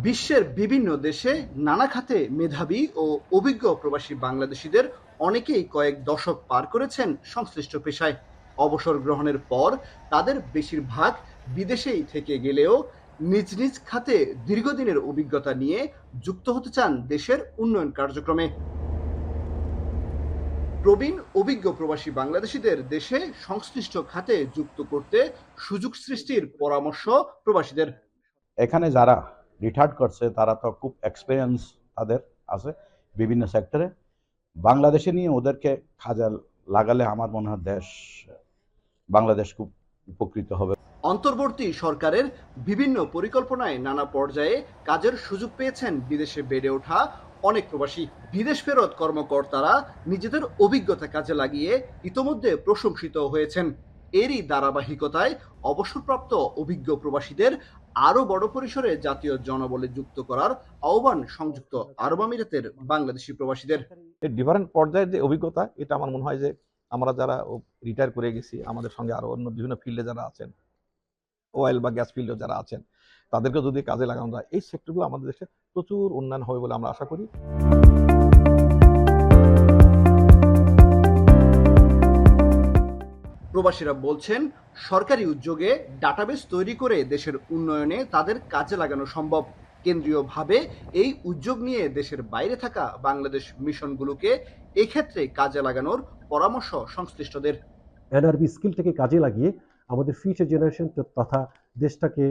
বিশ্বের বিভিন্ন দেশে নানা খাতে মেধাবী ও অভিজ্ঞ প্রবাসী বাংলাদেশিদের অনেকেই কয়েক দশক পার করেছেন সংশ্লিষ্ট পেশায়। অবসর গ্রহণের পর তাদের বেশিরভাগ বিদেশেই থেকে গেলেও নিজ নিজ খাতে দীর্ঘদিনের অভিজ্ঞতা নিয়ে যুক্ত হতে চান দেশের উন্নয়ন কার্যক্রমে। প্রবীণ অভিজ্ঞ প্রবাসী বাংলাদেশিদের দেশে সংশ্লিষ্ট খাতে যুক্ত করতে সুযোগ সৃষ্টির পরামর্শ প্রবাসীদের। এখানে যারা রিটায়ার্ড করছে তারা তো খুব এক্সপিরিয়েন্স তাদের আছে বিভিন্ন সেক্টরে। বাংলাদেশে নিয়ে ওদেরকে কাজে লাগালে আমার মনে হয় বাংলাদেশ খুব উপকৃত হবে। অন্তর্বর্তী সরকারের বিভিন্ন পরিকল্পনায় নানা পর্যায়ে কাজের সুযোগ পেয়েছেন বিদেশে বেড়ে ওঠা অনেক প্রবাসী। বিদেশ ফেরত কর্মকর্তারা নিজেদের অভিজ্ঞতা কাজে লাগিয়ে ইতোমধ্যে প্রশংসিত হয়েছেন। এরই ধারাবাহিকতায় অবসরপ্রাপ্ত অভিজ্ঞ প্রবাসীদের আরও বড় পরিসরে জাতীয় জনবলে যুক্ত করার আহ্বান সংযুক্ত আরব আমিরাতের বাংলাদেশি প্রবাসীদের। ডিফারেন্ট পর্যায়ের যে অভিজ্ঞতা, এটা আমার মনে হয় যে আমরা যারা রিটায়ার করে গেছি, আমাদের সঙ্গে আরো অন্য বিভিন্ন ফিল্ডে যারা আছেন, অয়েল বা গ্যাস ফিল্ডে যারা আছেন, তাদেরকে যদি কাজে লাগানো যায়, এই সেক্টরগুলো আমাদের দেশে প্রচুর উন্নয়ন হবে বলে আমরা আশা করি। প্রবাসীরা বলছেন, সরকারি উদ্যোগে ডাটাবেস তৈরি করে দেশের উন্নয়নে তাদের কাজে লাগানো সম্ভব। কেন্দ্রীয়ভাবে এই উদ্যোগ নিয়ে দেশের বাইরে থাকা বাংলাদেশ মিশনগুলোকে এক্ষেত্রে কাজে লাগানোর পরামর্শ সংশ্লিষ্টদের। এনআরবি স্কিলটাকে কাজে লাগিয়ে আমাদের ফিউচার জেনারেশন তথা দেশটাকে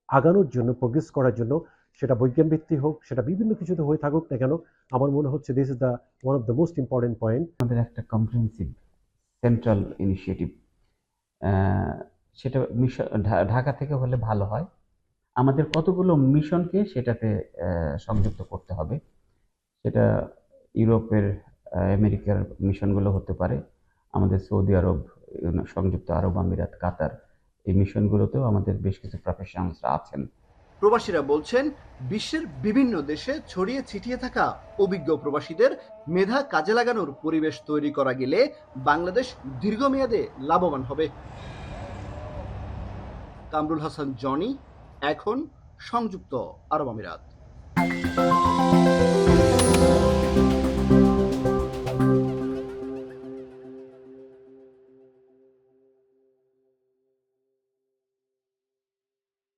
আগানোর জন্য, প্রোগ্রেস করার জন্য, সেটা বৈজ্ঞানিক ভিত্তিক হোক, সেটা বিভিন্ন কিছুতে হয়ে থাকুক না কেন, আমার মনে হচ্ছে this is the one of the most important point. আমাদের একটা কম্প্রিহেন্সিভ সেন্ট্রাল ইনিশিয়েটিভ, সেটা মিশন ঢাকা থেকে হলে ভালো হয়। আমাদের কতগুলো মিশনকে সেটাতে সংযুক্ত করতে হবে। সেটা ইউরোপের, আমেরিকার মিশনগুলো হতে পারে, আমাদের সৌদি আরব, সংযুক্ত আরব আমিরাত, কাতার, এই মিশনগুলোতেও আমাদের বেশ কিছু প্রফেশনালসরা আছেন। প্রবাসীরা বলছেন, বিশ্বের বিভিন্ন দেশে ছড়িয়ে ছিটিয়ে থাকা অভিজ্ঞ প্রবাসীদের মেধা কাজে লাগানোর পরিবেশ তৈরি করা গেলে বাংলাদেশ দীর্ঘমেয়াদে লাভবান হবে। কামরুল হাসান জনি, এখন সংযুক্ত আরব আমিরাত।